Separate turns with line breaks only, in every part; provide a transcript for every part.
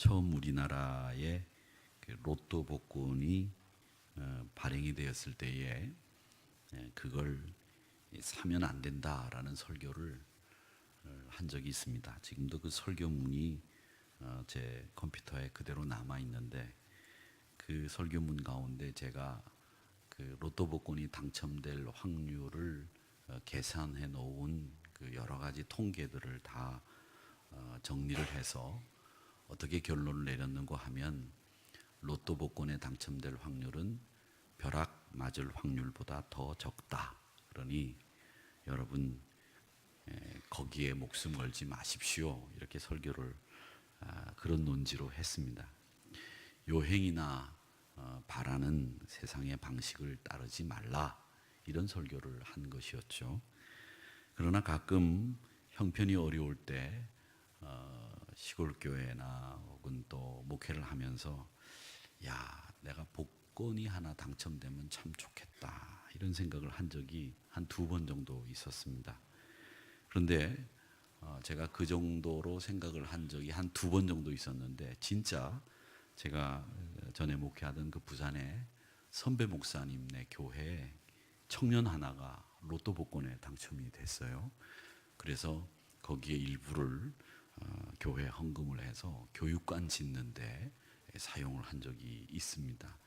처음 우리나라에 그 로또 복권이 발행이 되었을 때에 그걸 사면 안 된다라는 설교를 한 적이 있습니다. 지금도 그 설교문이 제 컴퓨터에 그대로 남아 있는데, 그 설교문 가운데 제가 그 로또 복권이 당첨될 확률을 계산해 놓은 그 여러 가지 통계들을 다 정리를 해서 어떻게 결론을 내렸는가 하면, 로또 복권에 당첨될 확률은 벼락 맞을 확률보다 더 적다. 그러니 여러분 거기에 목숨 걸지 마십시오. 이렇게 설교를 그런 논지로 했습니다. 요행이나 바라는 세상의 방식을 따르지 말라, 이런 설교를 한 것이었죠. 그러나 가끔 형편이 어려울 때 시골 교회나 혹은 또 목회를 하면서 내가 복권이 하나 당첨되면 참 좋겠다, 이런 생각을 한 적이 한 2번 정도 있었습니다. 그런데 제가 그 정도로 생각을 한 적이 한 2번 정도 있었는데, 진짜 제가 전에 목회하던 그 부산의 선배 목사님네 교회에 청년 하나가 로또 복권에 당첨이 됐어요. 그래서 거기에 일부를 교회 헌금을 해서 교육관 짓는데 사용을 한 적이 있습니다.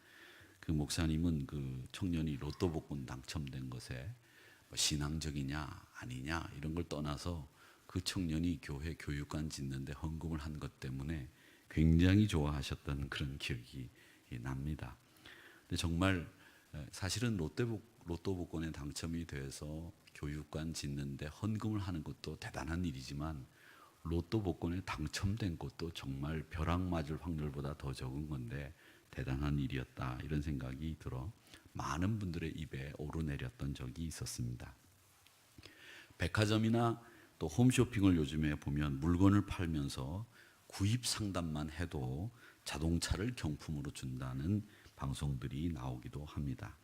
그 목사님은 그 청년이 로또 복권 당첨된 것에 신앙적이냐 아니냐 이런 걸 떠나서 그 청년이 교회 교육관 짓는데 헌금을 한 것 때문에 굉장히 좋아하셨던 그런 기억이 납니다. 근데 정말 사실은 로또 복권에 당첨이 돼서 교육관 짓는데 헌금을 하는 것도 대단한 일이지만, 로또 복권에 당첨된 것도 정말 벼락 맞을 확률보다 더 적은 건데 대단한 일이었다, 이런 생각이 들어 많은 분들의 입에 오르내렸던 적이 있었습니다. 백화점이나 또 홈쇼핑을 요즘에 보면 물건을 팔면서 구입 상담만 해도 자동차를 경품으로 준다는 방송들이 나오기도 합니다.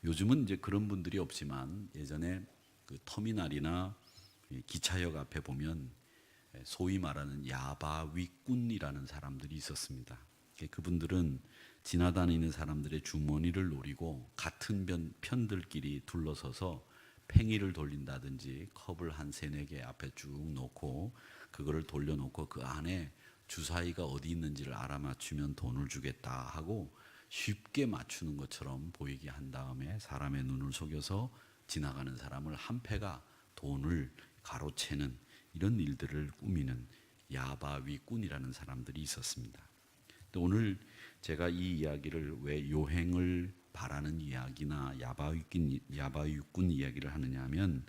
요즘은 이제 그런 분들이 없지만, 예전에 그 터미널이나 기차역 앞에 보면 소위 말하는 야바위꾼이라는 사람들이 있었습니다. 그분들은 지나다니는 사람들의 주머니를 노리고 같은 편들끼리 둘러서서 팽이를 돌린다든지 컵을 한 3-4개 앞에 쭉 놓고 그거를 돌려놓고 그 안에 주사위가 어디 있는지를 알아맞추면 돈을 주겠다 하고 쉽게 맞추는 것처럼 보이게 한 다음에 사람의 눈을 속여서 지나가는 사람을 한 패가 돈을 가로채는 이런 일들을 꾸미는 야바위꾼이라는 사람들이 있었습니다. 오늘 제가 이 이야기를 왜 요행을 바라는 이야기나 야바위꾼 이야기를 하느냐 하면,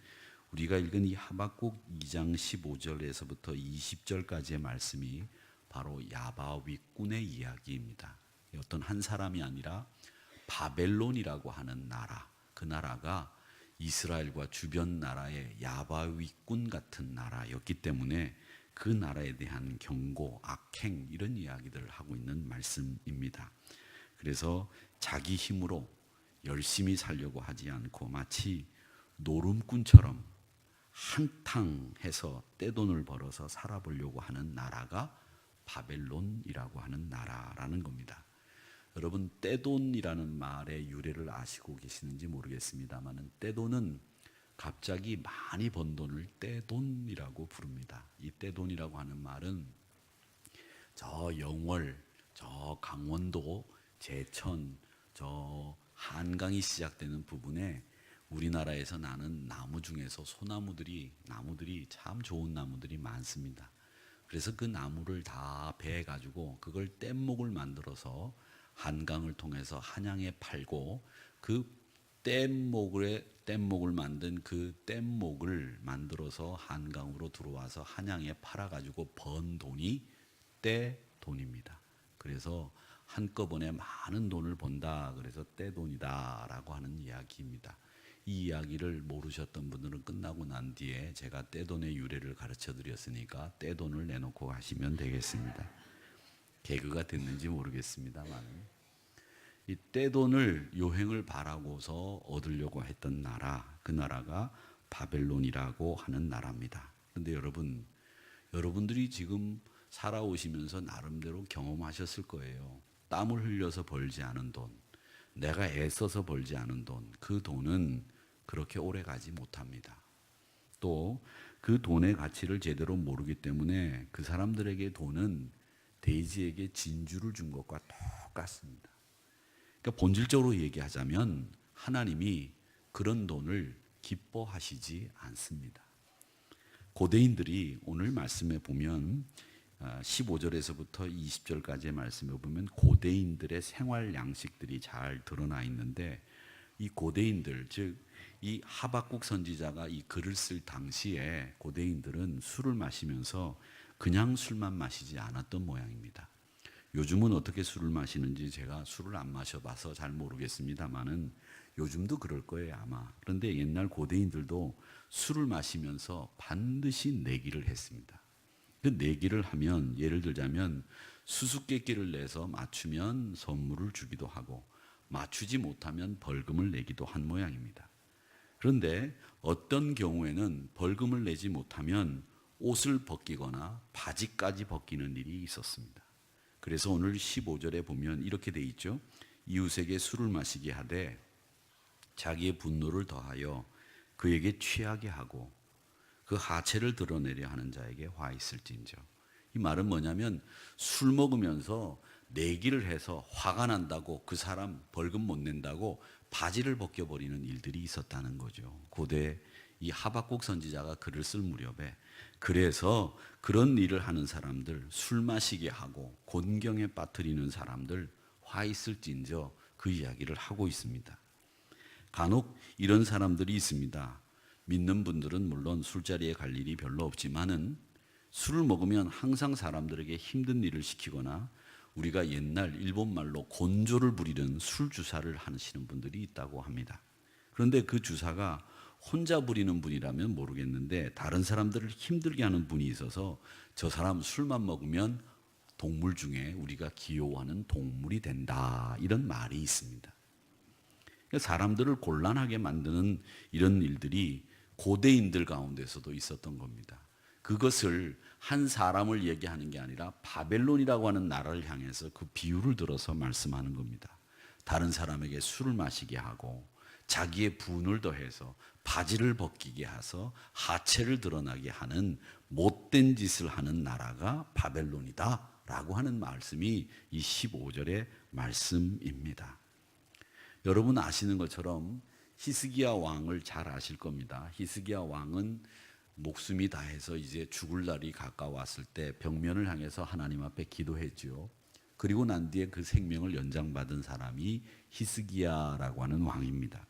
우리가 읽은 이 하박국 2장 15절에서부터 20절까지의 말씀이 바로 야바위꾼의 이야기입니다. 어떤 한 사람이 아니라 바벨론이라고 하는 나라, 그 나라가 이스라엘과 주변 나라의 야바위꾼 같은 나라였기 때문에 그 나라에 대한 경고, 악행, 이런 이야기들을 하고 있는 말씀입니다. 그래서 자기 힘으로 열심히 살려고 하지 않고 마치 노름꾼처럼 한탕해서 떼돈을 벌어서 살아보려고 하는 나라가 바벨론이라고 하는 나라라는 겁니다. 여러분, 떼돈이라는 말의 유래를 아시고 계시는지 모르겠습니다만, 떼돈은 갑자기 많이 번 돈을 떼돈이라고 부릅니다. 이 떼돈이라고 하는 말은 저 영월, 저 강원도, 제천, 저 한강이 시작되는 부분에 우리나라에서 나는 나무 중에서 나무들이 참 좋은 나무들이 많습니다. 그래서 그 나무를 다 베가지고 그걸 뗏목을 만들어서 한강을 통해서 한양에 팔고, 그 뗏목을 만든 그 뗏목을 만들어서 한강으로 들어와서 한양에 팔아가지고 번 돈이 떼돈입니다. 그래서 한꺼번에 많은 돈을 번다, 그래서 떼돈이다라고 하는 이야기입니다. 이 이야기를 모르셨던 분들은 끝나고 난 뒤에 제가 떼돈의 유래를 가르쳐 드렸으니까 떼돈을 내놓고 가시면 되겠습니다. 개그가 됐는지 모르겠습니다만, 이 떼돈을 요행을 바라고서 얻으려고 했던 나라, 그 나라가 바벨론이라고 하는 나라입니다. 그런데 여러분들이 지금 살아오시면서 나름대로 경험하셨을 거예요. 땀을 흘려서 벌지 않은 돈, 내가 애써서 벌지 않은 돈, 그 돈은 그렇게 오래 가지 못합니다. 또 그 돈의 가치를 제대로 모르기 때문에 그 사람들에게 돈은 돼지에게 진주를 준 것과 똑같습니다. 그러니까 본질적으로 얘기하자면 하나님이 그런 돈을 기뻐하시지 않습니다. 고대인들이 오늘 말씀에 보면 15절에서부터 20절까지의 말씀에 보면 고대인들의 생활 양식들이 잘 드러나 있는데, 이 고대인들, 즉 이 하박국 선지자가 이 글을 쓸 당시에 고대인들은 술을 마시면서 그냥 술만 마시지 않았던 모양입니다. 요즘은 어떻게 술을 마시는지 제가 술을 안 마셔봐서 잘 모르겠습니다만은 요즘도 그럴 거예요 아마. 그런데 옛날 고대인들도 술을 마시면서 반드시 내기를 했습니다. 그 내기를 하면, 예를 들자면 수수께끼를 내서 맞추면 선물을 주기도 하고 맞추지 못하면 벌금을 내기도 한 모양입니다. 그런데 어떤 경우에는 벌금을 내지 못하면 옷을 벗기거나 바지까지 벗기는 일이 있었습니다. 그래서 오늘 15절에 보면 이렇게 돼 있죠. 이웃에게 술을 마시게 하되 자기의 분노를 더하여 그에게 취하게 하고 그 하체를 드러내려 하는 자에게 화 있을진저. 이 말은 뭐냐면 술 먹으면서 내기를 해서 화가 난다고 그 사람 벌금 못 낸다고 바지를 벗겨버리는 일들이 있었다는 거죠. 고대 이 하박국 선지자가 글을 쓸 무렵에. 그래서 그런 일을 하는 사람들, 술 마시게 하고 곤경에 빠뜨리는 사람들 화 있을진저, 그 이야기를 하고 있습니다. 간혹 이런 사람들이 있습니다. 믿는 분들은 물론 술자리에 갈 일이 별로 없지만은 술을 먹으면 항상 사람들에게 힘든 일을 시키거나 우리가 옛날 일본 말로 곤조를 부리는 술 주사를 하시는 분들이 있다고 합니다. 그런데 그 주사가 혼자 부리는 분이라면 모르겠는데 다른 사람들을 힘들게 하는 분이 있어서 저 사람 술만 먹으면 동물 중에 우리가 기호하는 동물이 된다, 이런 말이 있습니다. 사람들을 곤란하게 만드는 이런 일들이 고대인들 가운데서도 있었던 겁니다. 그것을 한 사람을 얘기하는 게 아니라 바벨론이라고 하는 나라를 향해서 그 비유를 들어서 말씀하는 겁니다. 다른 사람에게 술을 마시게 하고 자기의 분을 더해서 바지를 벗기게 해서 하체를 드러나게 하는 못된 짓을 하는 나라가 바벨론이다 라고 하는 말씀이 이 15절의 말씀입니다. 여러분 아시는 것처럼 히스기야 왕을 잘 아실 겁니다. 히스기야 왕은 목숨이 다해서 이제 죽을 날이 가까웠을 때 벽면을 향해서 하나님 앞에 기도했죠. 그리고 난 뒤에 그 생명을 연장받은 사람이 히스기야라고 하는 왕입니다.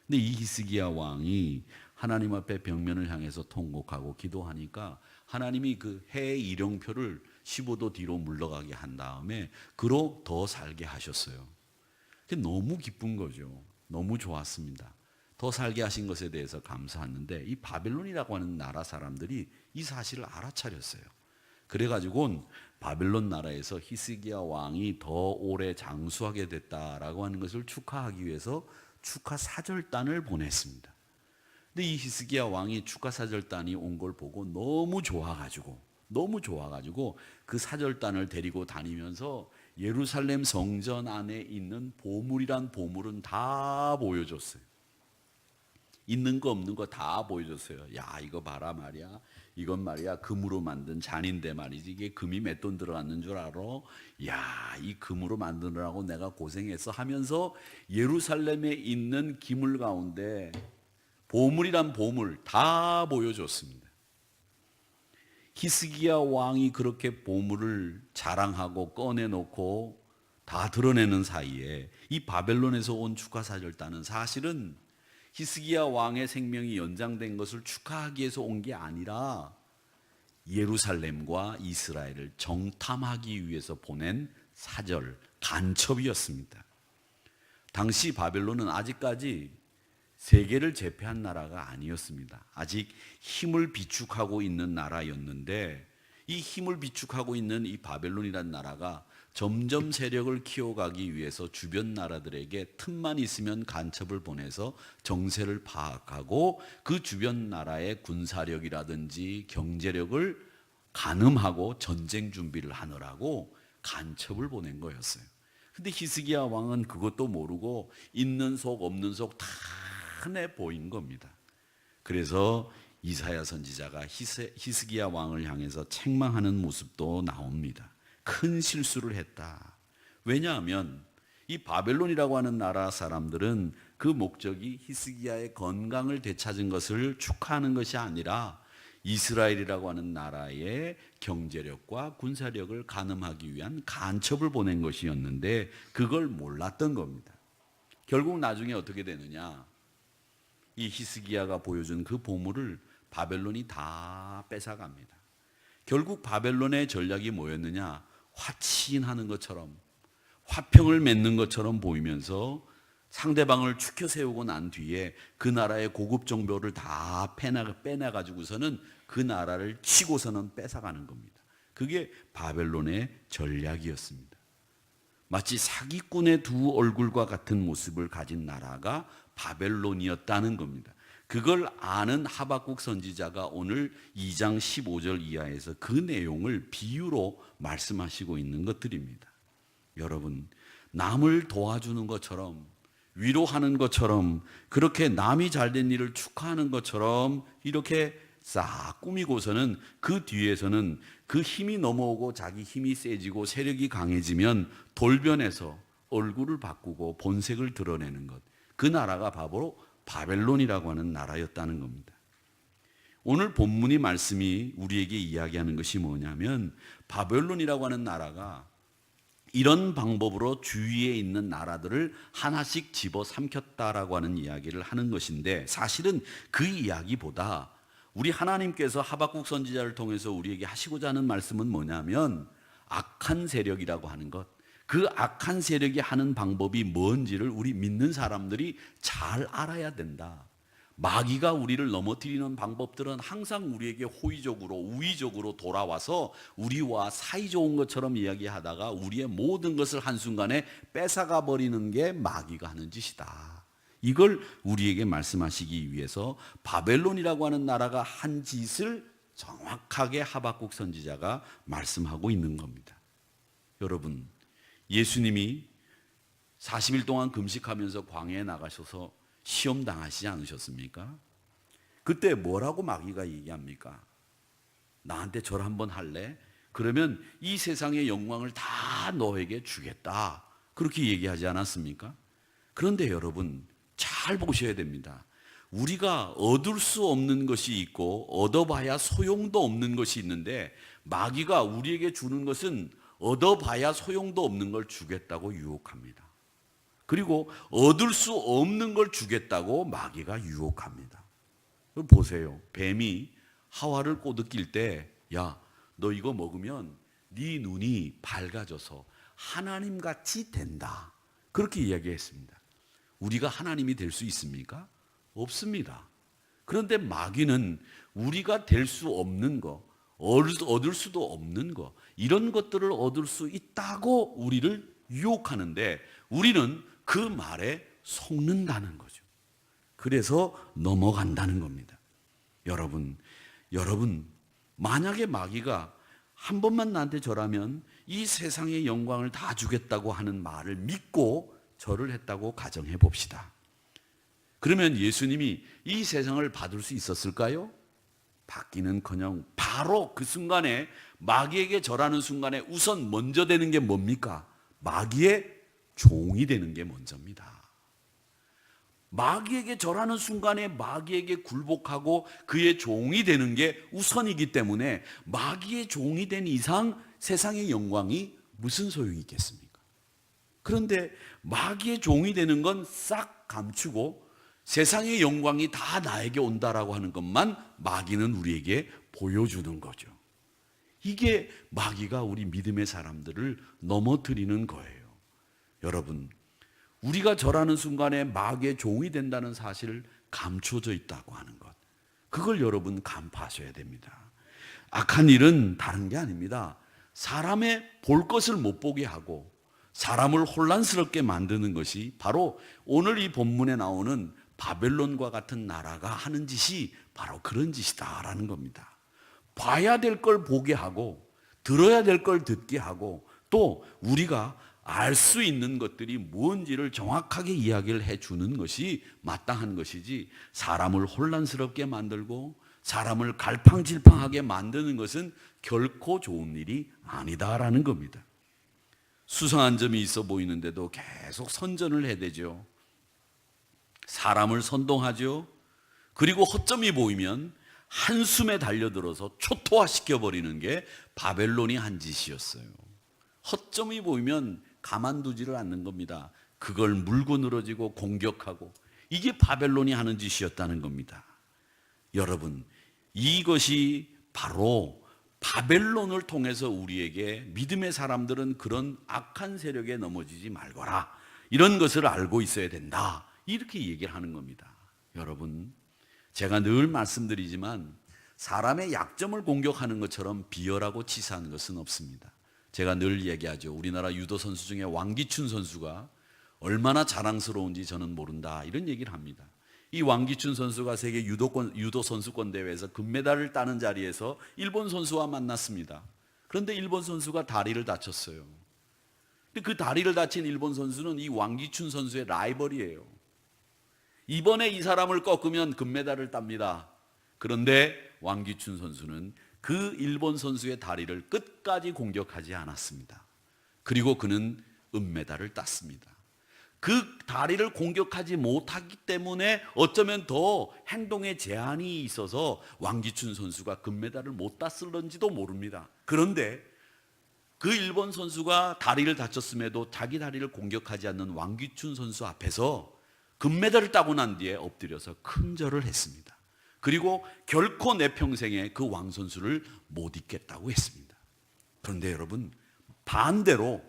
근데 이 히스기야 왕이 하나님 앞에 벽면을 향해서 통곡하고 기도하니까 하나님이 그 해 일용표를 15도 뒤로 물러가게 한 다음에 그로 더 살게 하셨어요. 너무 기쁜 거죠. 너무 좋았습니다. 더 살게 하신 것에 대해서 감사했는데 이 바벨론이라고 하는 나라 사람들이 이 사실을 알아차렸어요. 그래가지고 바벨론 나라에서 히스기야 왕이 더 오래 장수하게 됐다라고 하는 것을 축하하기 위해서 축하 사절단을 보냈습니다. 근데 이 히스기야 왕이 축하 사절단이 온 걸 보고 너무 좋아가지고 그 사절단을 데리고 다니면서 예루살렘 성전 안에 있는 보물이란 보물은 다 보여줬어요. 있는 거 없는 거 다 보여줬어요. 야, 이거 봐라 말이야. 이건 말이야 금으로 만든 잔인데 말이지. 이게 금이 몇 돈 들어갔는 줄 알아? 야, 이 금으로 만드느라고 내가 고생했어 하면서 예루살렘에 있는 기물 가운데 보물이란 보물 다 보여줬습니다. 히스기야 왕이 그렇게 보물을 자랑하고 꺼내놓고 다 드러내는 사이에 이 바벨론에서 온 축하사절단은 사실은 히스기야 왕의 생명이 연장된 것을 축하하기 위해서 온 게 아니라 예루살렘과 이스라엘을 정탐하기 위해서 보낸 사절, 간첩이었습니다. 당시 바벨론은 아직까지 세계를 제패한 나라가 아니었습니다. 아직 힘을 비축하고 있는 나라였는데 이 힘을 비축하고 있는 이 바벨론이라는 나라가 점점 세력을 키워가기 위해서 주변 나라들에게 틈만 있으면 간첩을 보내서 정세를 파악하고 그 주변 나라의 군사력이라든지 경제력을 간음하고 전쟁 준비를 하느라고 간첩을 보낸 거였어요. 근데 히스기야 왕은 그것도 모르고 있는 속 없는 속 다 내 보인 겁니다. 그래서 이사야 선지자가 히스기야 왕을 향해서 책망하는 모습도 나옵니다. 큰 실수를 했다. 왜냐하면 이 바벨론이라고 하는 나라 사람들은 그 목적이 히스기야의 건강을 되찾은 것을 축하하는 것이 아니라 이스라엘이라고 하는 나라의 경제력과 군사력을 가늠하기 위한 간첩을 보낸 것이었는데 그걸 몰랐던 겁니다. 결국 나중에 어떻게 되느냐? 이 히스기야가 보여준 그 보물을 바벨론이 다 뺏어갑니다. 결국 바벨론의 전략이 뭐였느냐? 화친하는 것처럼, 화평을 맺는 것처럼 보이면서 상대방을 추켜 세우고 난 뒤에 그 나라의 고급 정보를 다 빼내가지고서는 그 나라를 치고서는 뺏어가는 겁니다. 그게 바벨론의 전략이었습니다. 마치 사기꾼의 두 얼굴과 같은 모습을 가진 나라가 바벨론이었다는 겁니다. 그걸 아는 하박국 선지자가 오늘 2장 15절 이하에서 그 내용을 비유로 말씀하시고 있는 것들입니다. 여러분, 남을 도와주는 것처럼, 위로하는 것처럼, 그렇게 남이 잘된 일을 축하하는 것처럼 이렇게 싹 꾸미고서는 그 뒤에서는 그 힘이 넘어오고 자기 힘이 세지고 세력이 강해지면 돌변해서 얼굴을 바꾸고 본색을 드러내는 것, 그 나라가 바로 바벨론이라고 하는 나라였다는 겁니다. 오늘 본문의 말씀이 우리에게 이야기하는 것이 뭐냐면 바벨론이라고 하는 나라가 이런 방법으로 주위에 있는 나라들을 하나씩 집어삼켰다라고 하는 이야기를 하는 것인데, 사실은 그 이야기보다 우리 하나님께서 하박국 선지자를 통해서 우리에게 하시고자 하는 말씀은 뭐냐면 악한 세력이라고 하는 것, 그 악한 세력이 하는 방법이 뭔지를 우리 믿는 사람들이 잘 알아야 된다. 마귀가 우리를 넘어뜨리는 방법들은 항상 우리에게 호의적으로 우의적으로 돌아와서 우리와 사이좋은 것처럼 이야기하다가 우리의 모든 것을 한순간에 뺏어가 버리는 게 마귀가 하는 짓이다. 이걸 우리에게 말씀하시기 위해서 바벨론이라고 하는 나라가 한 짓을 정확하게 하박국 선지자가 말씀하고 있는 겁니다. 여러분, 예수님이 40일 동안 금식하면서 광야에 나가셔서 시험 당하시지 않으셨습니까? 그때 뭐라고 마귀가 얘기합니까? 나한테 절 한번 할래? 그러면 이 세상의 영광을 다 너에게 주겠다. 그렇게 얘기하지 않았습니까? 그런데 여러분, 잘 보셔야 됩니다. 우리가 얻을 수 없는 것이 있고 얻어봐야 소용도 없는 것이 있는데, 마귀가 우리에게 주는 것은 얻어봐야 소용도 없는 걸 주겠다고 유혹합니다. 그리고 얻을 수 없는 걸 주겠다고 마귀가 유혹합니다. 보세요. 뱀이 하와를 꼬드길 때, 야, 너 이거 먹으면 네 눈이 밝아져서 하나님같이 된다. 그렇게 이야기했습니다. 우리가 하나님이 될 수 있습니까? 없습니다. 그런데 마귀는 우리가 될 수 없는 거, 얻을 수도 없는 거, 이런 것들을 얻을 수 있다고 우리를 유혹하는데, 우리는 그 말에 속는다는 거죠. 그래서 넘어간다는 겁니다. 여러분, 만약에 마귀가 한 번만 나한테 절하면 이 세상의 영광을 다 주겠다고 하는 말을 믿고 절을 했다고 가정해 봅시다. 그러면 예수님이 이 세상을 받을 수 있었을까요? 받기는커녕 바로 그 순간에, 마귀에게 절하는 순간에 우선 먼저 되는 게 뭡니까? 마귀의 종이 되는 게 먼저입니다. 마귀에게 절하는 순간에 마귀에게 굴복하고 그의 종이 되는 게 우선이기 때문에 마귀의 종이 된 이상 세상의 영광이 무슨 소용이 있겠습니까? 그런데 마귀의 종이 되는 건 싹 감추고 세상의 영광이 다 나에게 온다라고 하는 것만 마귀는 우리에게 보여주는 거죠. 이게 마귀가 우리 믿음의 사람들을 넘어뜨리는 거예요. 여러분, 우리가 절하는 순간에 마귀의 종이 된다는 사실을 감춰져 있다고 하는 것, 그걸 여러분 간파하셔야 됩니다. 악한 일은 다른 게 아닙니다. 사람의 볼 것을 못 보게 하고 사람을 혼란스럽게 만드는 것이 바로 오늘 이 본문에 나오는 바벨론과 같은 나라가 하는 짓이 바로 그런 짓이다라는 겁니다. 봐야 될 걸 보게 하고 들어야 될 걸 듣게 하고 또 우리가 알 수 있는 것들이 뭔지를 정확하게 이야기를 해주는 것이 마땅한 것이지, 사람을 혼란스럽게 만들고 사람을 갈팡질팡하게 만드는 것은 결코 좋은 일이 아니다라는 겁니다. 수상한 점이 있어 보이는데도 계속 선전을 해대죠. 사람을 선동하죠. 그리고 허점이 보이면 한숨에 달려들어서 초토화시켜버리는 게 바벨론이 한 짓이었어요. 허점이 보이면 가만두지를 않는 겁니다. 그걸 물고 늘어지고 공격하고, 이게 바벨론이 하는 짓이었다는 겁니다. 여러분, 이것이 바로 바벨론을 통해서 우리에게 믿음의 사람들은 그런 악한 세력에 넘어지지 말거라, 이런 것을 알고 있어야 된다, 이렇게 얘기를 하는 겁니다. 여러분, 제가 늘 말씀드리지만 사람의 약점을 공격하는 것처럼 비열하고 치사한 것은 없습니다. 제가 늘 얘기하죠. 우리나라 유도 선수 중에 왕기춘 선수가 얼마나 자랑스러운지 저는 모른다, 이런 얘기를 합니다. 이 왕기춘 선수가 세계 유도 선수권 대회에서 금메달을 따는 자리에서 일본 선수와 만났습니다. 그런데 일본 선수가 다리를 다쳤어요. 근데 그 다리를 다친 일본 선수는 이 왕기춘 선수의 라이벌이에요. 이번에 이 사람을 꺾으면 금메달을 땁니다. 그런데 왕기춘 선수는 그 일본 선수의 다리를 끝까지 공격하지 않았습니다. 그리고 그는 은메달을 땄습니다. 그 다리를 공격하지 못하기 때문에 어쩌면 더 행동에 제한이 있어서 왕기춘 선수가 금메달을 못 땄을런지도 모릅니다. 그런데 그 일본 선수가 다리를 다쳤음에도 자기 다리를 공격하지 않는 왕기춘 선수 앞에서 금메달을 따고 난 뒤에 엎드려서 큰 절을 했습니다. 그리고 결코 내 평생에 그 왕 선수를 못 잊겠다고 했습니다. 그런데 여러분, 반대로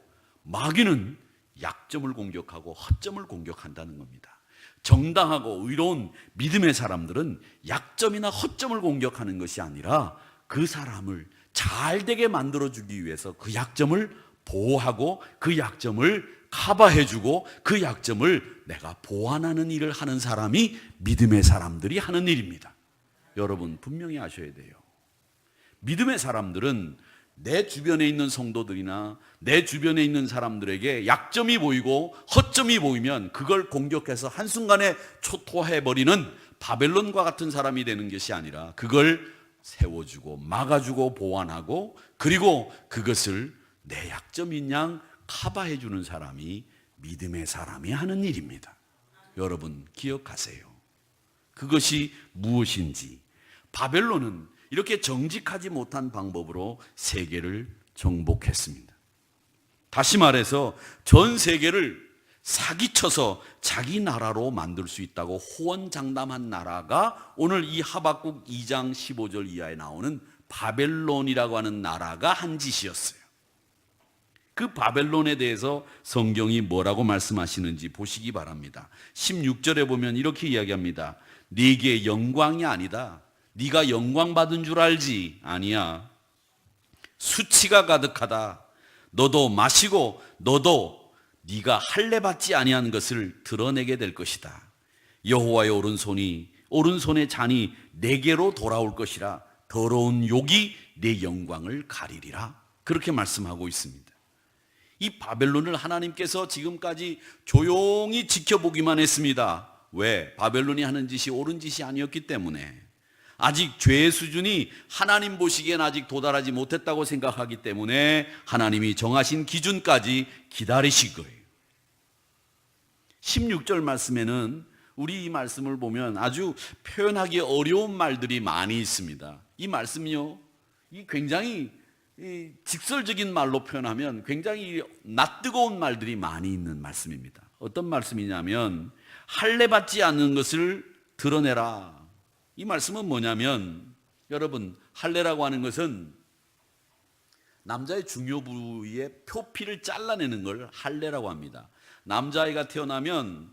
마귀는 약점을 공격하고 허점을 공격한다는 겁니다. 정당하고 의로운 믿음의 사람들은 약점이나 허점을 공격하는 것이 아니라 그 사람을 잘 되게 만들어주기 위해서 그 약점을 보호하고 그 약점을 커버해주고 그 약점을 내가 보완하는 일을 하는 사람이 믿음의 사람들이 하는 일입니다. 여러분, 분명히 아셔야 돼요. 믿음의 사람들은 내 주변에 있는 성도들이나 내 주변에 있는 사람들에게 약점이 보이고 허점이 보이면 그걸 공격해서 한순간에 초토화해버리는 바벨론과 같은 사람이 되는 것이 아니라 그걸 세워주고 막아주고 보완하고 그리고 그것을 내 약점인 양 커버해주는 사람이 믿음의 사람이 하는 일입니다. 여러분, 기억하세요. 그것이 무엇인지. 바벨론은 이렇게 정직하지 못한 방법으로 세계를 정복했습니다. 다시 말해서 전 세계를 사기쳐서 자기 나라로 만들 수 있다고 호언장담한 나라가 오늘 이 하박국 2장 15절 이하에 나오는 바벨론이라고 하는 나라가 한 짓이었어요. 그 바벨론에 대해서 성경이 뭐라고 말씀하시는지 보시기 바랍니다. 16절에 보면 이렇게 이야기합니다. 네게 영광이 아니다. 네가 영광 받은 줄 알지? 아니야. 수치가 가득하다. 너도 마시고 너도 네가 할례 받지 아니한 것을 드러내게 될 것이다. 여호와의 오른손의 잔이 내게로 돌아올 것이라. 더러운 욕이 내 영광을 가리리라. 그렇게 말씀하고 있습니다. 이 바벨론을 하나님께서 지금까지 조용히 지켜보기만 했습니다. 왜? 바벨론이 하는 짓이 옳은 짓이 아니었기 때문에. 아직 죄의 수준이 하나님 보시기엔 아직 도달하지 못했다고 생각하기 때문에 하나님이 정하신 기준까지 기다리실 거예요. 16절 말씀에는 우리 이 말씀을 보면 아주 표현하기 어려운 말들이 많이 있습니다. 이 말씀이요, 이 굉장히 직설적인 말로 표현하면 굉장히 낯뜨거운 말들이 많이 있는 말씀입니다. 어떤 말씀이냐면 할례 받지 않는 것을 드러내라. 이 말씀은 뭐냐면, 여러분, 할례라고 하는 것은 남자의 중요 부위의 표피를 잘라내는 걸 할례라고 합니다. 남자아이가 태어나면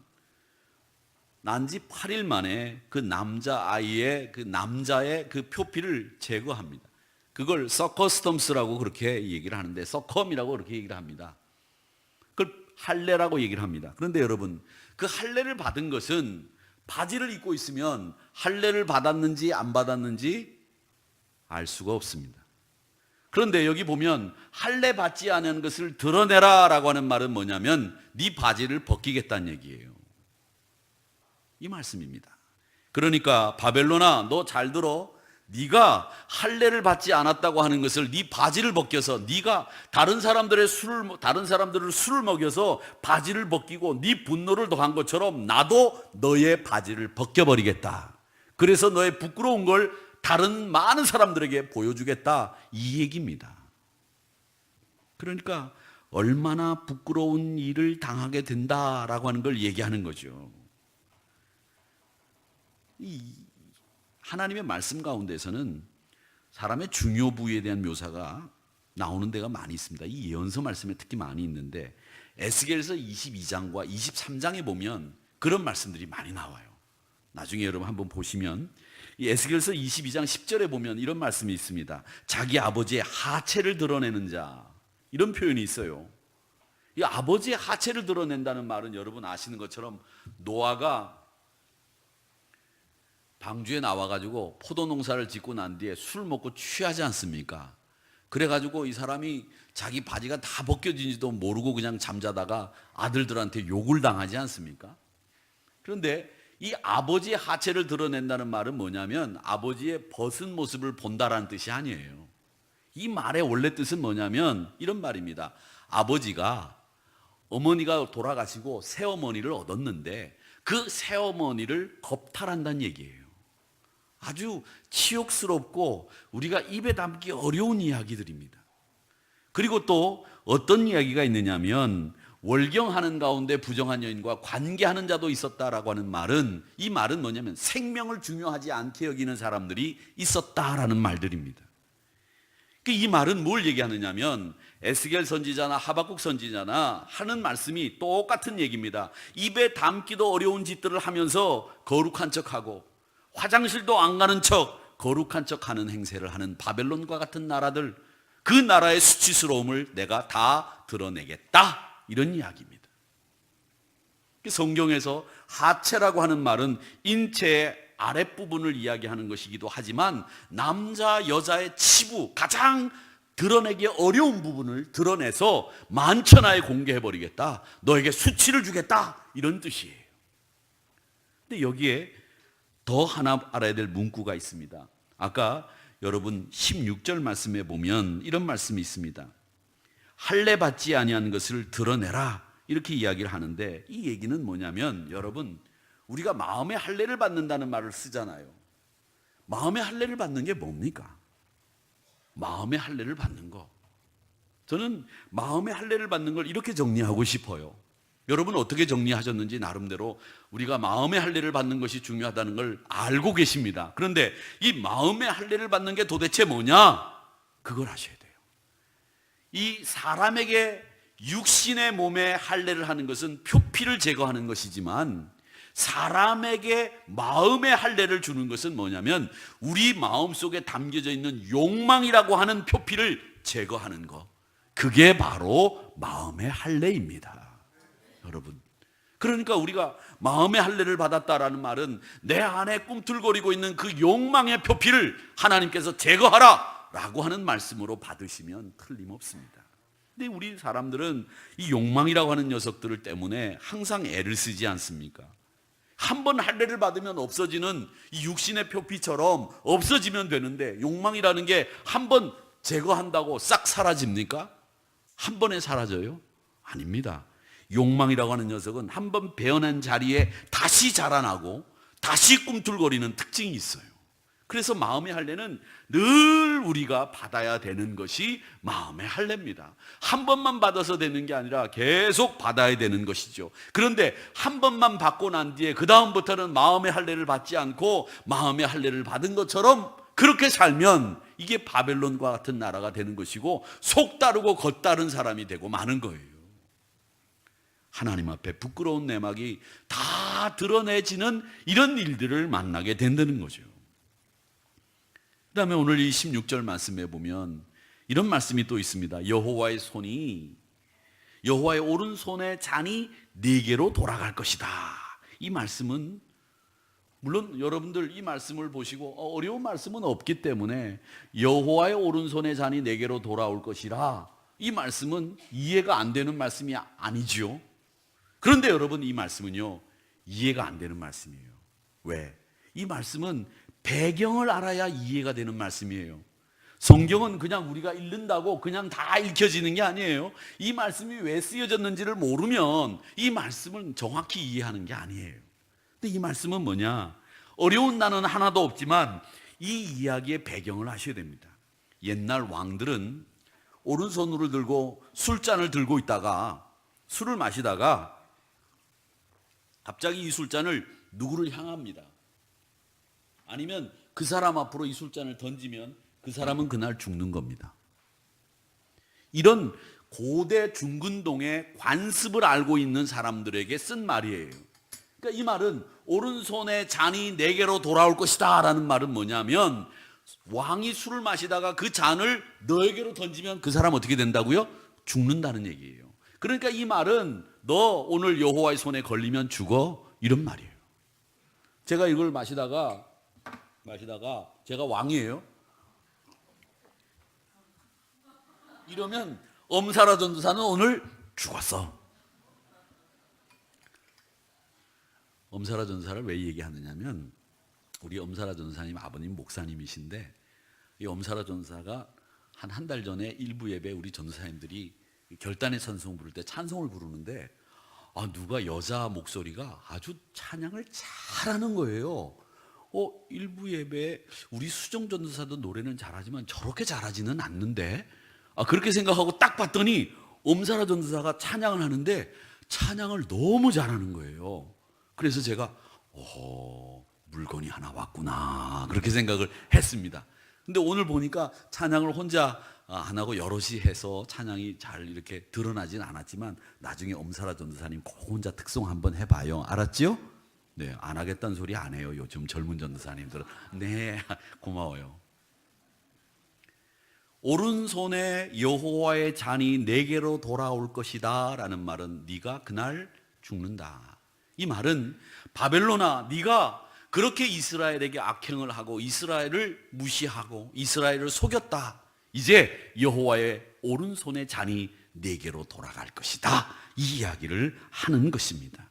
난지 8일 만에 그 남자아이의 그 남자의 그 표피를 제거합니다. 그걸 서커스텀스라고 그렇게 얘기를 하는데, 서컴이라고 그렇게 얘기를 합니다. 그걸 할례라고 얘기를 합니다. 그런데 여러분, 그 할례를 받은 것은 바지를 입고 있으면 할례를 받았는지 안 받았는지 알 수가 없습니다. 그런데 여기 보면 할례 받지 않은 것을 드러내라 라고 하는 말은 뭐냐면 네 바지를 벗기겠다는 얘기예요. 이 말씀입니다. 그러니까 바벨론아, 너 잘 들어. 네가 할례를 받지 않았다고 하는 것을 네 바지를 벗겨서 네가 다른 사람들을 술을 먹여서 바지를 벗기고 네 분노를 더한 것처럼 나도 너의 바지를 벗겨버리겠다. 그래서 너의 부끄러운 걸 다른 많은 사람들에게 보여주겠다, 이 얘기입니다. 그러니까 얼마나 부끄러운 일을 당하게 된다라고 하는 걸 얘기하는 거죠. 이 하나님의 말씀 가운데서는 사람의 중요 부위에 대한 묘사가 나오는 데가 많이 있습니다. 이 예언서 말씀에 특히 많이 있는데 에스겔서 22장과 23장에 보면 그런 말씀들이 많이 나와요. 나중에 여러분 한번 보시면 이 에스겔서 22장 10절에 보면 이런 말씀이 있습니다. 자기 아버지의 하체를 드러내는 자, 이런 표현이 있어요. 이 아버지의 하체를 드러낸다는 말은 여러분 아시는 것처럼 노아가 방주에 나와가지고 포도 농사를 짓고 난 뒤에 술 먹고 취하지 않습니까? 그래가지고 이 사람이 자기 바지가 다 벗겨진지도 모르고 그냥 잠자다가 아들들한테 욕을 당하지 않습니까? 그런데 이 아버지의 하체를 드러낸다는 말은 뭐냐면 아버지의 벗은 모습을 본다라는 뜻이 아니에요. 이 말의 원래 뜻은 뭐냐면 이런 말입니다. 아버지가 어머니가 돌아가시고 새어머니를 얻었는데 그 새어머니를 겁탈한다는 얘기예요. 아주 치욕스럽고 우리가 입에 담기 어려운 이야기들입니다. 그리고 또 어떤 이야기가 있느냐면 월경하는 가운데 부정한 여인과 관계하는 자도 있었다라고 하는 말은, 이 말은 뭐냐면 생명을 중요하지 않게 여기는 사람들이 있었다라는 말들입니다. 이 말은 뭘 얘기하느냐면 에스겔 선지자나 하박국 선지자나 하는 말씀이 똑같은 얘기입니다. 입에 담기도 어려운 짓들을 하면서 거룩한 척하고 화장실도 안 가는 척 거룩한 척하는 행세를 하는 바벨론과 같은 나라들, 그 나라의 수치스러움을 내가 다 드러내겠다, 이런 이야기입니다. 성경에서 하체라고 하는 말은 인체의 아랫부분을 이야기하는 것이기도 하지만 남자 여자의 치부, 가장 드러내기 어려운 부분을 드러내서 만천하에 공개해버리겠다, 너에게 수치를 주겠다, 이런 뜻이에요. 근데 여기에 더 하나 알아야 될 문구가 있습니다. 아까 여러분 16절 말씀에 보면 이런 말씀이 있습니다. 할례 받지 아니한 것을 드러내라, 이렇게 이야기를 하는데 이 얘기는 뭐냐면 여러분, 우리가 마음의 할례를 받는다는 말을 쓰잖아요. 마음의 할례를 받는 게 뭡니까? 마음의 할례를 받는 거, 저는 마음의 할례를 받는 걸 이렇게 정리하고 싶어요. 여러분 어떻게 정리하셨는지 나름대로 우리가 마음의 할례를 받는 것이 중요하다는 걸 알고 계십니다. 그런데 이 마음의 할례를 받는 게 도대체 뭐냐? 그걸 아셔야 돼요. 이 사람에게 육신의 몸에 할례를 하는 것은 표피를 제거하는 것이지만 사람에게 마음의 할례를 주는 것은 뭐냐면 우리 마음속에 담겨져 있는 욕망이라고 하는 표피를 제거하는 것, 그게 바로 마음의 할례입니다. 여러분, 그러니까 우리가 마음의 할례를 받았다라는 말은 내 안에 꿈틀거리고 있는 그 욕망의 표피를 하나님께서 제거하라 라고 하는 말씀으로 받으시면 틀림없습니다. 근데 우리 사람들은 이 욕망이라고 하는 녀석들을 때문에 항상 애를 쓰지 않습니까? 한 번 할례를 받으면 없어지는 이 육신의 표피처럼 없어지면 되는데 욕망이라는 게 한 번 제거한다고 싹 사라집니까? 한 번에 사라져요? 아닙니다. 욕망이라고 하는 녀석은 한 번 베어낸 자리에 다시 자라나고 다시 꿈틀거리는 특징이 있어요. 그래서 마음의 할례는 늘 우리가 받아야 되는 것이 마음의 할례입니다. 한 번만 받아서 되는 게 아니라 계속 받아야 되는 것이죠. 그런데 한 번만 받고 난 뒤에 그 다음부터는 마음의 할례를 받지 않고 마음의 할례를 받은 것처럼 그렇게 살면 이게 바벨론과 같은 나라가 되는 것이고 속 따르고 겉 따른 사람이 되고 마는 거예요. 하나님 앞에 부끄러운 내막이 다 드러내지는 이런 일들을 만나게 된다는 거죠. 그 다음에 오늘 이 16절 말씀에 보면 이런 말씀이 또 있습니다. 여호와의 오른손의 잔이 네게로 돌아갈 것이다. 이 말씀은 물론 여러분들 이 말씀을 보시고 어려운 말씀은 없기 때문에 여호와의 오른손의 잔이 내게로 돌아올 것이라, 이 말씀은 이해가 안 되는 말씀이 아니지요. 그런데 여러분, 이 말씀은요 이해가 안 되는 말씀이에요. 왜? 이 말씀은 배경을 알아야 이해가 되는 말씀이에요. 성경은 그냥 우리가 읽는다고 그냥 다 읽혀지는 게 아니에요. 이 말씀이 왜 쓰여졌는지를 모르면 이 말씀을 정확히 이해하는 게 아니에요. 근데 이 말씀은 뭐냐? 어려운 단어는 하나도 없지만 이 이야기의 배경을 아셔야 됩니다. 옛날 왕들은 오른손으로 들고 술잔을 들고 있다가 술을 마시다가 갑자기 이 술잔을 누구를 향합니다. 아니면 그 사람 앞으로 이 술잔을 던지면 그 사람은 그날 죽는 겁니다. 이런 고대 중근동의 관습을 알고 있는 사람들에게 쓴 말이에요. 그러니까 이 말은 오른손의 잔이 내게로 돌아올 것이다 라는 말은 뭐냐면, 왕이 술을 마시다가 그 잔을 너에게로 던지면 그 사람 어떻게 된다고요? 죽는다는 얘기예요. 그러니까 이 말은 너 오늘 여호와의 손에 걸리면 죽어, 이런 말이에요. 제가 이걸 마시다가 제가 왕이에요. 이러면 엄사라 전도사는 오늘 죽었어. 엄사라 전도사를 왜 얘기하느냐면, 우리 엄사라 전도사님 아버님 목사님이신데, 이 엄사라 전도사가 한 달 전에 일부 예배 우리 전도사님들이 결단의 찬송 부를 때 찬송을 부르는데, 누가 여자 목소리가 아주 찬양을 잘하는 거예요. 일부 예배에 우리 수정 전도사도 노래는 잘하지만 저렇게 잘하지는 않는데, 그렇게 생각하고 딱 봤더니 엄사라 전도사가 찬양을 하는데 찬양을 너무 잘하는 거예요. 그래서 제가 물건이 하나 왔구나, 그렇게 생각을 했습니다. 근데 오늘 보니까 찬양을 혼자 안 하고 여럿이 해서 찬양이 잘 이렇게 드러나진 않았지만, 나중에 엄사라 전도사님 꼭 혼자 특송 한번 해봐요. 알았지요? 네, 안 하겠다는 소리 안 해요. 요즘 젊은 전도사님들은. 네, 고마워요. 오른손에 여호와의 잔이 내게로 돌아올 것이다 라는 말은 네가 그날 죽는다. 이 말은 바벨론아, 네가 그렇게 이스라엘에게 악행을 하고 이스라엘을 무시하고 이스라엘을 속였다. 이제 여호와의 오른손의 잔이 내게로 돌아갈 것이다. 이 이야기를 하는 것입니다.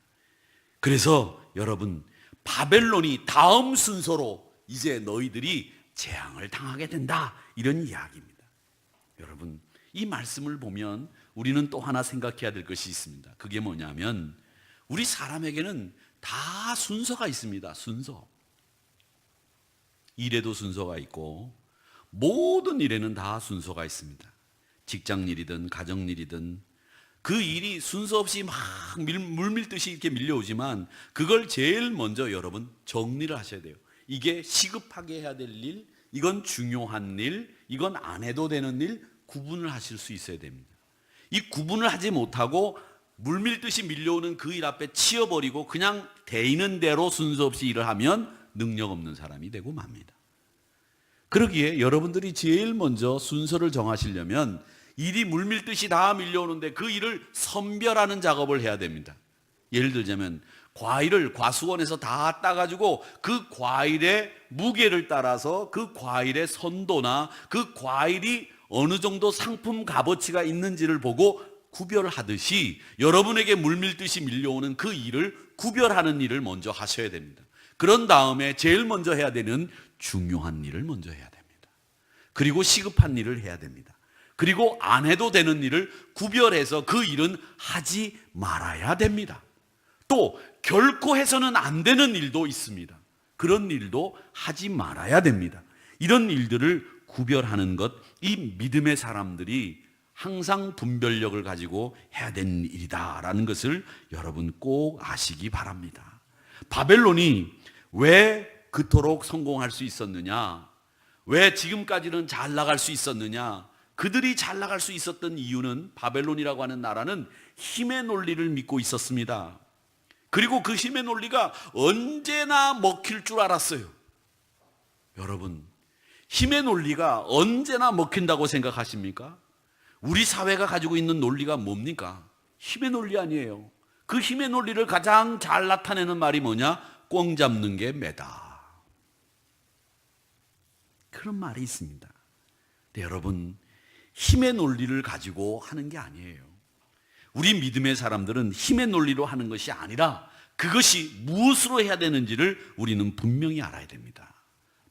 그래서 여러분, 바벨론이 다음 순서로 이제 너희들이 재앙을 당하게 된다, 이런 이야기입니다. 여러분, 이 말씀을 보면 우리는 또 하나 생각해야 될 것이 있습니다. 그게 뭐냐면, 우리 사람에게는 다 순서가 있습니다. 순서. 일에도 순서가 있고 모든 일에는 다 순서가 있습니다. 직장일이든 가정일이든 그 일이 순서 없이 막 물밀듯이 이렇게 밀려오지만, 그걸 제일 먼저 여러분 정리를 하셔야 돼요. 이게 시급하게 해야 될 일, 이건 중요한 일, 이건 안 해도 되는 일, 구분을 하실 수 있어야 됩니다. 이 구분을 하지 못하고 물밀듯이 밀려오는 그 일 앞에 치여버리고 그냥 되는 대로 순서 없이 일을 하면 능력 없는 사람이 되고 맙니다. 그러기에 여러분들이 제일 먼저 순서를 정하시려면, 일이 물밀듯이 다 밀려오는데 그 일을 선별하는 작업을 해야 됩니다. 예를 들자면 과일을 과수원에서 다 따가지고 그 과일의 무게를 따라서 그 과일의 선도나 그 과일이 어느 정도 상품 값어치가 있는지를 보고 구별하듯이, 여러분에게 물밀듯이 밀려오는 그 일을 구별하는 일을 먼저 하셔야 됩니다. 그런 다음에 제일 먼저 해야 되는 중요한 일을 먼저 해야 됩니다. 그리고 시급한 일을 해야 됩니다. 그리고 안 해도 되는 일을 구별해서 그 일은 하지 말아야 됩니다. 또 결코 해서는 안 되는 일도 있습니다. 그런 일도 하지 말아야 됩니다. 이런 일들을 구별하는 것, 이 믿음의 사람들이 항상 분별력을 가지고 해야 되는 일이다라는 것을 여러분 꼭 아시기 바랍니다. 바벨론이 왜 그토록 성공할 수 있었느냐? 왜 지금까지는 잘 나갈 수 있었느냐? 그들이 잘 나갈 수 있었던 이유는, 바벨론이라고 하는 나라는 힘의 논리를 믿고 있었습니다. 그리고 그 힘의 논리가 언제나 먹힐 줄 알았어요. 여러분, 힘의 논리가 언제나 먹힌다고 생각하십니까? 우리 사회가 가지고 있는 논리가 뭡니까? 힘의 논리 아니에요. 그 힘의 논리를 가장 잘 나타내는 말이 뭐냐? 꽝 잡는 게 매다. 그런 말이 있습니다. 근데 여러분, 힘의 논리를 가지고 하는 게 아니에요. 우리 믿음의 사람들은 힘의 논리로 하는 것이 아니라 그것이 무엇으로 해야 되는지를 우리는 분명히 알아야 됩니다.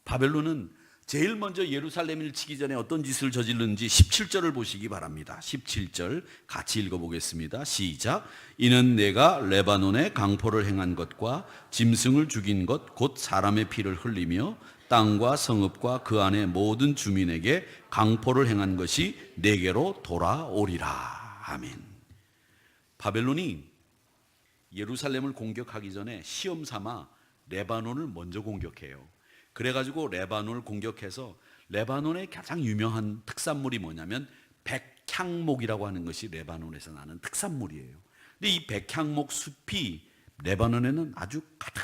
바벨론은 제일 먼저 예루살렘을 치기 전에 어떤 짓을 저질렀는지 17절을 보시기 바랍니다. 17절 같이 읽어보겠습니다. 시작. 이는 내가 레바논에 강포를 행한 것과 짐승을 죽인 것 곧 사람의 피를 흘리며 땅과 성읍과 그 안의 모든 주민에게 강포를 행한 것이 내게로 돌아오리라. 아멘. 바벨론이 예루살렘을 공격하기 전에 시험 삼아 레바논을 먼저 공격해요. 그래가지고 레바논을 공격해서 레바논의 가장 유명한 특산물이 뭐냐면 백향목이라고 하는 것이 레바논에서 나는 특산물이에요. 근데 이 백향목 숲이 레바논에는 아주 가득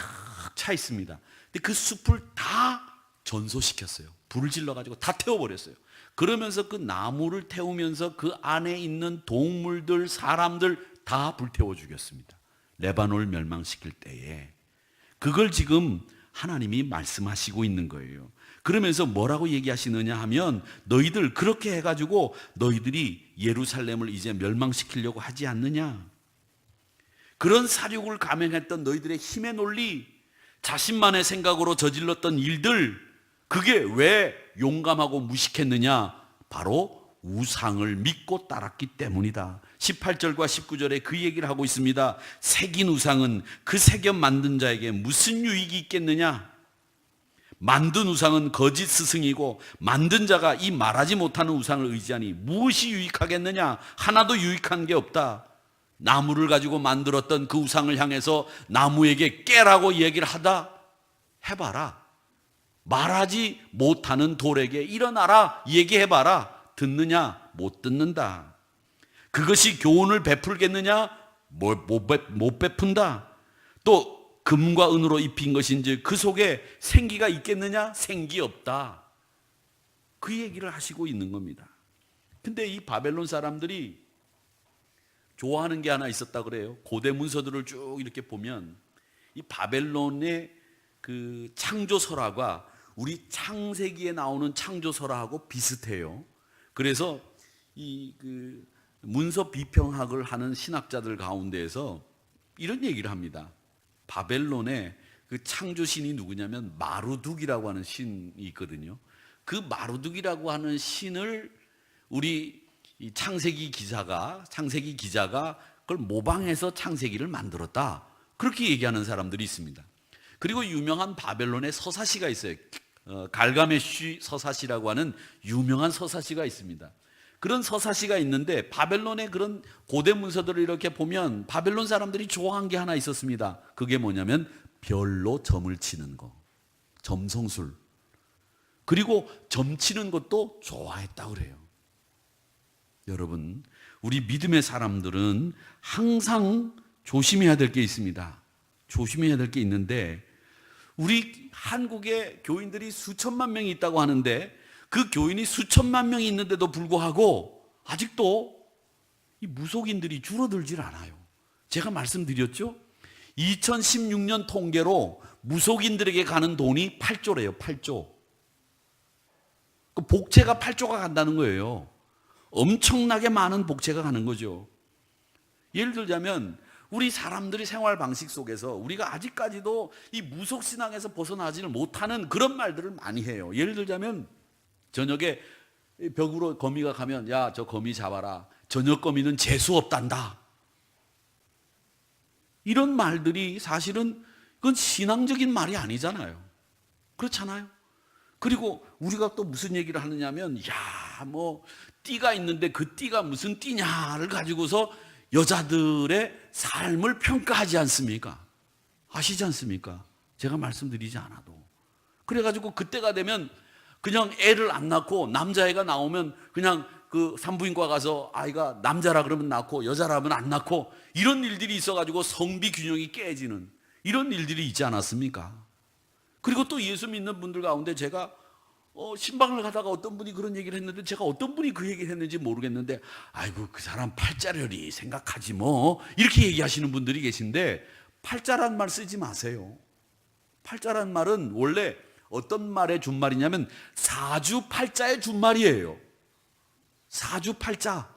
차 있습니다. 근데 그 숲을 다 전소시켰어요. 불을 질러가지고 다 태워버렸어요. 그러면서 그 나무를 태우면서 그 안에 있는 동물들, 사람들 다 불태워 죽였습니다. 레바논을 멸망시킬 때에. 그걸 지금 하나님이 말씀하시고 있는 거예요. 그러면서 뭐라고 얘기하시느냐 하면 너희들 그렇게 해가지고 너희들이 예루살렘을 이제 멸망시키려고 하지 않느냐. 그런 사륙을 감행했던 너희들의 힘의 논리, 자신만의 생각으로 저질렀던 일들, 그게 왜 용감하고 무식했느냐? 바로 우상을 믿고 따랐기 때문이다. 18절과 19절에 그 얘기를 하고 있습니다. 새긴 우상은 그 새겨 만든 자에게 무슨 유익이 있겠느냐? 만든 우상은 거짓 스승이고 만든 자가 이 말하지 못하는 우상을 의지하니 무엇이 유익하겠느냐? 하나도 유익한 게 없다. 나무를 가지고 만들었던 그 우상을 향해서 나무에게 깨라고 얘기를 하다 해봐라. 말하지 못하는 돌에게 일어나라 얘기해봐라. 듣느냐? 못 듣는다. 그것이 교훈을 베풀겠느냐? 못 베푼다. 또 금과 은으로 입힌 것인지 그 속에 생기가 있겠느냐? 생기 없다. 그 얘기를 하시고 있는 겁니다. 근데 이 바벨론 사람들이 좋아하는 게 하나 있었다 그래요. 고대 문서들을 쭉 이렇게 보면 이 바벨론의 그 창조설화가 우리 창세기에 나오는 창조설화하고 비슷해요. 그래서 이 그 문서 비평학을 하는 신학자들 가운데에서 이런 얘기를 합니다. 바벨론의 그 창조신이 누구냐면 마루둑이라고 하는 신이 있거든요. 그 마루둑이라고 하는 신을 우리 이 창세기 기자가 그걸 모방해서 창세기를 만들었다. 그렇게 얘기하는 사람들이 있습니다. 그리고 유명한 바벨론의 서사시가 있어요. 갈가메쉬 서사시라고 하는 유명한 서사시가 있습니다. 그런 서사시가 있는데 바벨론의 그런 고대 문서들을 이렇게 보면 바벨론 사람들이 좋아한 게 하나 있었습니다. 그게 뭐냐면 별로 점을 치는 거, 점성술. 그리고 점 치는 것도 좋아했다고 그래요. 여러분, 우리 믿음의 사람들은 항상 조심해야 될 게 있습니다. 조심해야 될 게 있는데 우리 한국에 교인들이 수천만 명이 있다고 하는데 그 교인이 수천만 명이 있는데도 불구하고 아직도 이 무속인들이 줄어들질 않아요. 제가 말씀드렸죠? 2016년 통계로 무속인들에게 가는 돈이 8조래요. 8조. 그 복채가 8조가 간다는 거예요. 엄청나게 많은 복채가 가는 거죠. 예를 들자면 우리 사람들이 생활 방식 속에서 우리가 아직까지도 이 무속 신앙에서 벗어나지를 못하는 그런 말들을 많이 해요. 예를 들자면 저녁에 벽으로 거미가 가면 야, 저 거미 잡아라. 저녁 거미는 재수 없단다. 이런 말들이 사실은 그건 신앙적인 말이 아니잖아요. 그렇잖아요. 그리고 우리가 또 무슨 얘기를 하느냐면 야, 뭐 띠가 있는데 그 띠가 무슨 띠냐를 가지고서 여자들의 삶을 평가하지 않습니까? 아시지 않습니까? 제가 말씀드리지 않아도. 그래가지고 그때가 되면 그냥 애를 안 낳고 남자애가 나오면 그냥 그 산부인과 가서 아이가 남자라 그러면 낳고 여자라면 안 낳고 이런 일들이 있어가지고 성비 균형이 깨지는 이런 일들이 있지 않았습니까? 그리고 또 예수 믿는 분들 가운데 제가 신방을 가다가 어떤 분이 그런 얘기를 했는데 제가 어떤 분이 그 얘기를 했는지 모르겠는데 아이고 그 사람 팔자려니 생각하지 뭐 이렇게 얘기하시는 분들이 계신데 팔자란 말 쓰지 마세요. 팔자란 말은 원래 어떤 말의 준말이냐면 사주팔자의 준말이에요. 사주팔자.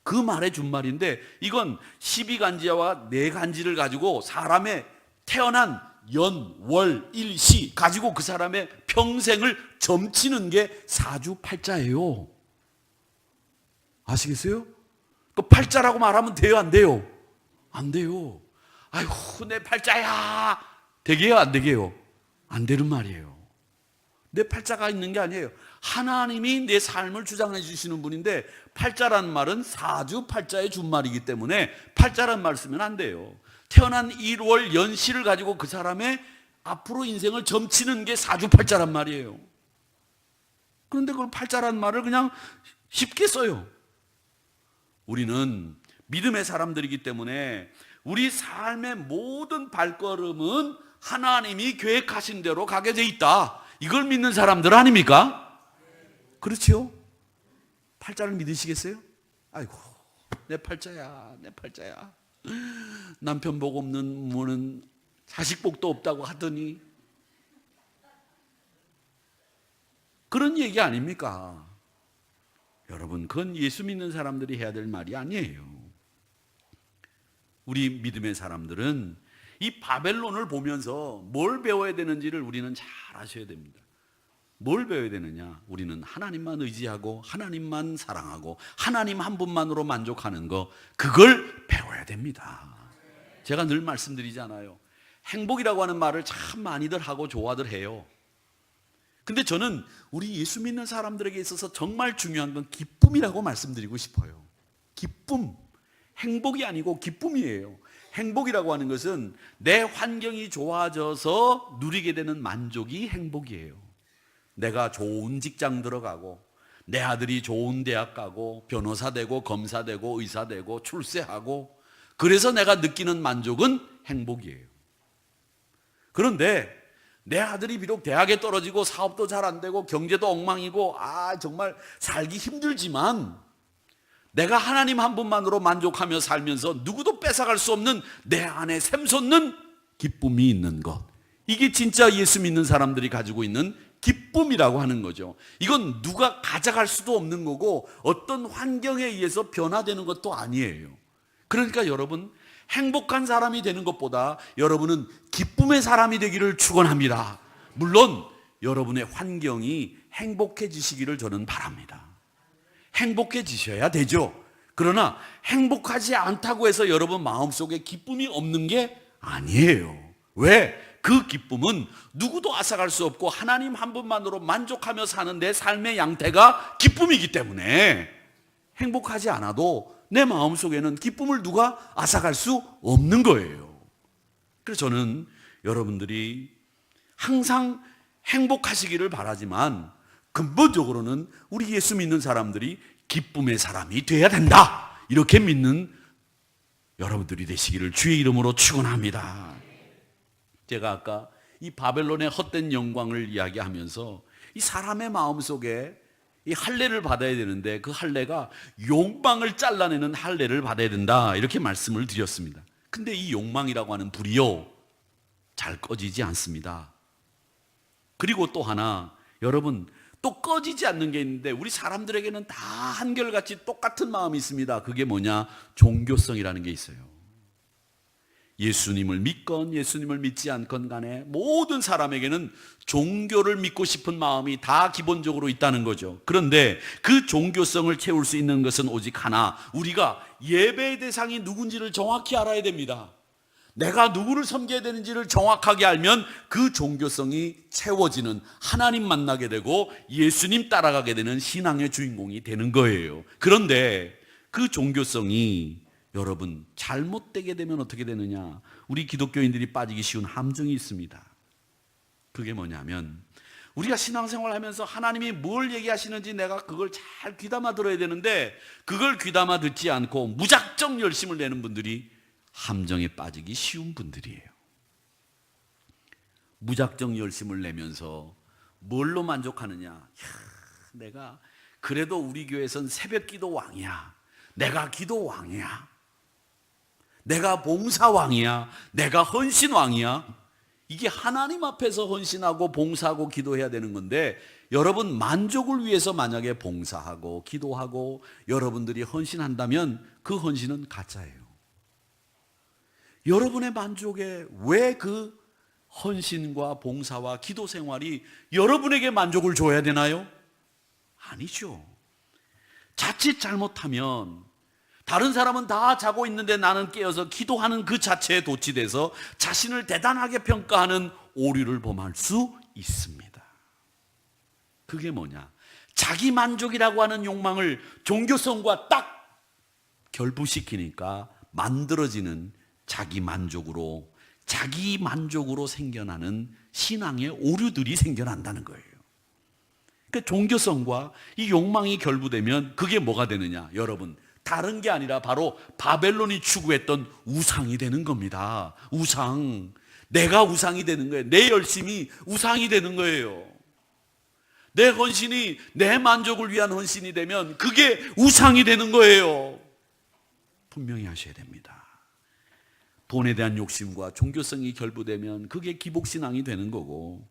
그 말의 준말인데 이건 12간지와 4간지를 가지고 사람의 태어난 연, 월, 일, 시 가지고 그 사람의 평생을 점치는 게 사주팔자예요. 아시겠어요? 그 팔자라고 말하면 돼요, 안 돼요? 안 돼요. 아이고, 내 팔자야. 되게요, 안 되게요? 안 되는 말이에요. 내 팔자가 있는 게 아니에요. 하나님이 내 삶을 주장해 주시는 분인데 팔자란 말은 사주팔자의 준말이기 때문에 팔자란 말 쓰면 안 돼요. 태어난 일월 연시를 가지고 그 사람의 앞으로 인생을 점치는 게 사주팔자란 말이에요. 그런데 그걸 팔자란 말을 그냥 쉽게 써요. 우리는 믿음의 사람들이기 때문에 우리 삶의 모든 발걸음은 하나님이 계획하신 대로 가게 돼 있다. 이걸 믿는 사람들 아닙니까? 그렇죠? 팔자를 믿으시겠어요? 아이고, 내 팔자야, 내 팔자야. 남편 복 없는 무는 자식 복도 없다고 하더니 그런 얘기 아닙니까? 여러분, 그건 예수 믿는 사람들이 해야 될 말이 아니에요. 우리 믿음의 사람들은 이 바벨론을 보면서 뭘 배워야 되는지를 우리는 잘 아셔야 됩니다. 뭘 배워야 되느냐? 우리는 하나님만 의지하고 하나님만 사랑하고 하나님 한 분만으로 만족하는 거, 그걸 배워야 됩니다. 제가 늘 말씀드리잖아요. 행복이라고 하는 말을 참 많이들 하고 좋아들 해요. 근데 저는 우리 예수 믿는 사람들에게 있어서 정말 중요한 건 기쁨이라고 말씀드리고 싶어요. 기쁨. 행복이 아니고 기쁨이에요. 행복이라고 하는 것은 내 환경이 좋아져서 누리게 되는 만족이 행복이에요. 내가 좋은 직장 들어가고 내 아들이 좋은 대학 가고 변호사 되고 검사 되고 의사 되고 출세하고 그래서 내가 느끼는 만족은 행복이에요. 그런데 내 아들이 비록 대학에 떨어지고 사업도 잘 안 되고 경제도 엉망이고 정말 살기 힘들지만 내가 하나님 한 분만으로 만족하며 살면서 누구도 뺏어갈 수 없는 내 안에 샘솟는 기쁨이 있는 것, 이게 진짜 예수 믿는 사람들이 가지고 있는 기쁨이라고 하는 거죠. 이건 누가 가져갈 수도 없는 거고 어떤 환경에 의해서 변화되는 것도 아니에요. 그러니까 여러분, 행복한 사람이 되는 것보다 여러분은 기쁨의 사람이 되기를 축원합니다. 물론 여러분의 환경이 행복해지시기를 저는 바랍니다. 행복해지셔야 되죠. 그러나 행복하지 않다고 해서 여러분 마음속에 기쁨이 없는 게 아니에요. 왜? 그 기쁨은 누구도 앗아갈 수 없고 하나님 한 분만으로 만족하며 사는 내 삶의 양태가 기쁨이기 때문에 행복하지 않아도 내 마음속에는 기쁨을 누가 앗아갈 수 없는 거예요. 그래서 저는 여러분들이 항상 행복하시기를 바라지만 근본적으로는 우리 예수 믿는 사람들이 기쁨의 사람이 돼야 된다, 이렇게 믿는 여러분들이 되시기를 주의 이름으로 축원합니다. 제가 아까 이 바벨론의 헛된 영광을 이야기하면서 이 사람의 마음속에 이 할례를 받아야 되는데 그 할례가 욕망을 잘라내는 할례를 받아야 된다, 이렇게 말씀을 드렸습니다. 근데 이 욕망이라고 하는 불이요, 잘 꺼지지 않습니다. 그리고 또 하나, 여러분, 또 꺼지지 않는 게 있는데 우리 사람들에게는 다 한결같이 똑같은 마음이 있습니다. 그게 뭐냐? 종교성이라는 게 있어요. 예수님을 믿건 예수님을 믿지 않건 간에 모든 사람에게는 종교를 믿고 싶은 마음이 다 기본적으로 있다는 거죠. 그런데 그 종교성을 채울 수 있는 것은 오직 하나, 우리가 예배의 대상이 누군지를 정확히 알아야 됩니다. 내가 누구를 섬겨야 되는지를 정확하게 알면 그 종교성이 채워지는, 하나님 만나게 되고 예수님 따라가게 되는 신앙의 주인공이 되는 거예요. 그런데 그 종교성이 여러분 잘못되게 되면 어떻게 되느냐? 우리 기독교인들이 빠지기 쉬운 함정이 있습니다. 그게 뭐냐면 우리가 신앙생활 하면서 하나님이 뭘 얘기하시는지 내가 그걸 잘 귀담아 들어야 되는데 그걸 귀담아 듣지 않고 무작정 열심을 내는 분들이 함정에 빠지기 쉬운 분들이에요. 무작정 열심을 내면서 뭘로 만족하느냐? 내가 그래도 우리 교회에선 새벽 기도 왕이야, 내가 기도 왕이야, 내가 봉사 왕이야, 내가 헌신 왕이야, 이게 하나님 앞에서 헌신하고 봉사하고 기도해야 되는 건데, 여러분 만족을 위해서 만약에 봉사하고 기도하고 여러분들이 헌신한다면 그 헌신은 가짜예요. 여러분의 만족에 왜 그 헌신과 봉사와 기도 생활이 여러분에게 만족을 줘야 되나요? 아니죠. 자칫 잘못하면 다른 사람은 다 자고 있는데 나는 깨어서 기도하는 그 자체에 도취돼서 자신을 대단하게 평가하는 오류를 범할 수 있습니다. 그게 뭐냐? 자기 만족이라고 하는 욕망을 종교성과 딱 결부시키니까 만들어지는 자기 만족으로 생겨나는 신앙의 오류들이 생겨난다는 거예요. 그러니까 종교성과 이 욕망이 결부되면 그게 뭐가 되느냐? 여러분, 다른 게 아니라 바로 바벨론이 추구했던 우상이 되는 겁니다. 우상. 내가 우상이 되는 거예요. 내 열심이 우상이 되는 거예요. 내 헌신이 내 만족을 위한 헌신이 되면 그게 우상이 되는 거예요. 분명히 하셔야 됩니다. 돈에 대한 욕심과 종교성이 결부되면 그게 기복신앙이 되는 거고,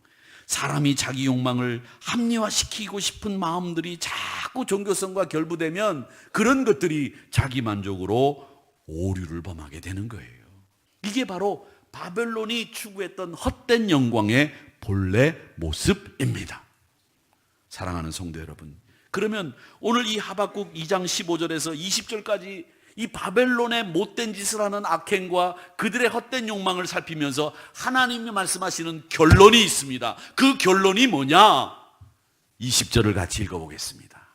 사람이 자기 욕망을 합리화시키고 싶은 마음들이 자꾸 종교성과 결부되면 그런 것들이 자기 만족으로 오류를 범하게 되는 거예요. 이게 바로 바벨론이 추구했던 헛된 영광의 본래 모습입니다. 사랑하는 성도 여러분, 그러면 오늘 이 하박국 2장 15절에서 20절까지 이 바벨론의 못된 짓을 하는 악행과 그들의 헛된 욕망을 살피면서 하나님이 말씀하시는 결론이 있습니다. 그 결론이 뭐냐? 20절을 같이 읽어보겠습니다.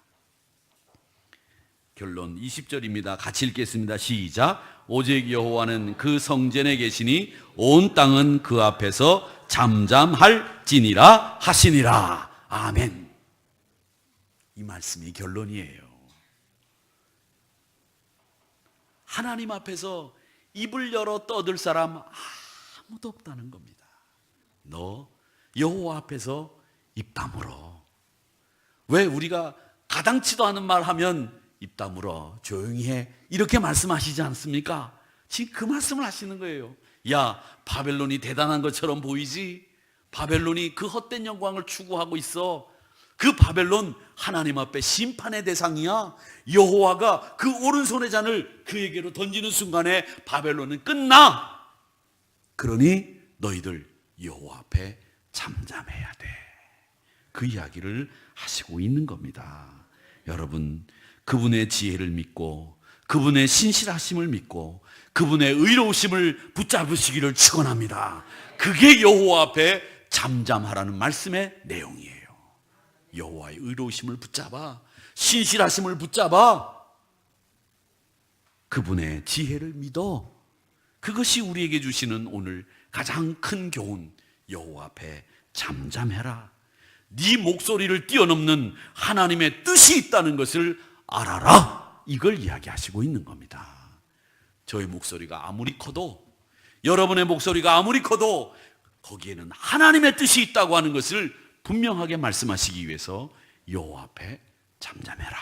결론 20절입니다. 같이 읽겠습니다. 시작. 오직 여호와는 그 성전에 계시니 온 땅은 그 앞에서 잠잠할지니라 하시니라. 아멘. 이 말씀이 결론이에요. 하나님 앞에서 입을 열어 떠들 사람 아무도 없다는 겁니다. 너 여호와 앞에서 입 다물어. 왜 우리가 가당치도 않은 말 하면 입 다물어, 조용히 해, 이렇게 말씀하시지 않습니까? 지금 그 말씀을 하시는 거예요. 야, 바벨론이 대단한 것처럼 보이지? 바벨론이 그 헛된 영광을 추구하고 있어. 그 바벨론 하나님 앞에 심판의 대상이야. 여호와가 그 오른손의 잔을 그에게로 던지는 순간에 바벨론은 끝나. 그러니 너희들 여호와 앞에 잠잠해야 돼. 그 이야기를 하시고 있는 겁니다. 여러분, 그분의 지혜를 믿고 그분의 신실하심을 믿고 그분의 의로우심을 붙잡으시기를 축원합니다. 그게 여호와 앞에 잠잠하라는 말씀의 내용이에요. 여호와의 의로우심을 붙잡아, 신실하심을 붙잡아, 그분의 지혜를 믿어. 그것이 우리에게 주시는 오늘 가장 큰 교훈. 여호와 앞에 잠잠해라. 네 목소리를 뛰어넘는 하나님의 뜻이 있다는 것을 알아라. 이걸 이야기하시고 있는 겁니다. 저의 목소리가 아무리 커도, 여러분의 목소리가 아무리 커도 거기에는 하나님의 뜻이 있다고 하는 것을 분명하게 말씀하시기 위해서 여호와 앞에 잠잠해라,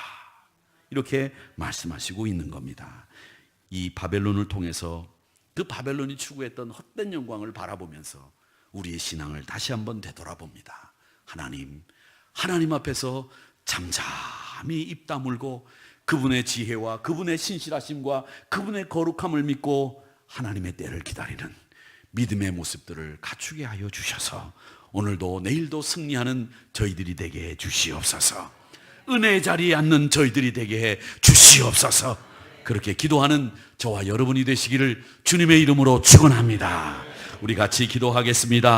이렇게 말씀하시고 있는 겁니다. 이 바벨론을 통해서 그 바벨론이 추구했던 헛된 영광을 바라보면서 우리의 신앙을 다시 한번 되돌아봅니다. 하나님 앞에서 잠잠히 입 다물고 그분의 지혜와 그분의 신실하심과 그분의 거룩함을 믿고 하나님의 때를 기다리는 믿음의 모습들을 갖추게 하여 주셔서 오늘도 내일도 승리하는 저희들이 되게 해 주시옵소서. 은혜의 자리에 앉는 저희들이 되게 해 주시옵소서. 그렇게 기도하는 저와 여러분이 되시기를 주님의 이름으로 축원합니다. 우리 같이 기도하겠습니다.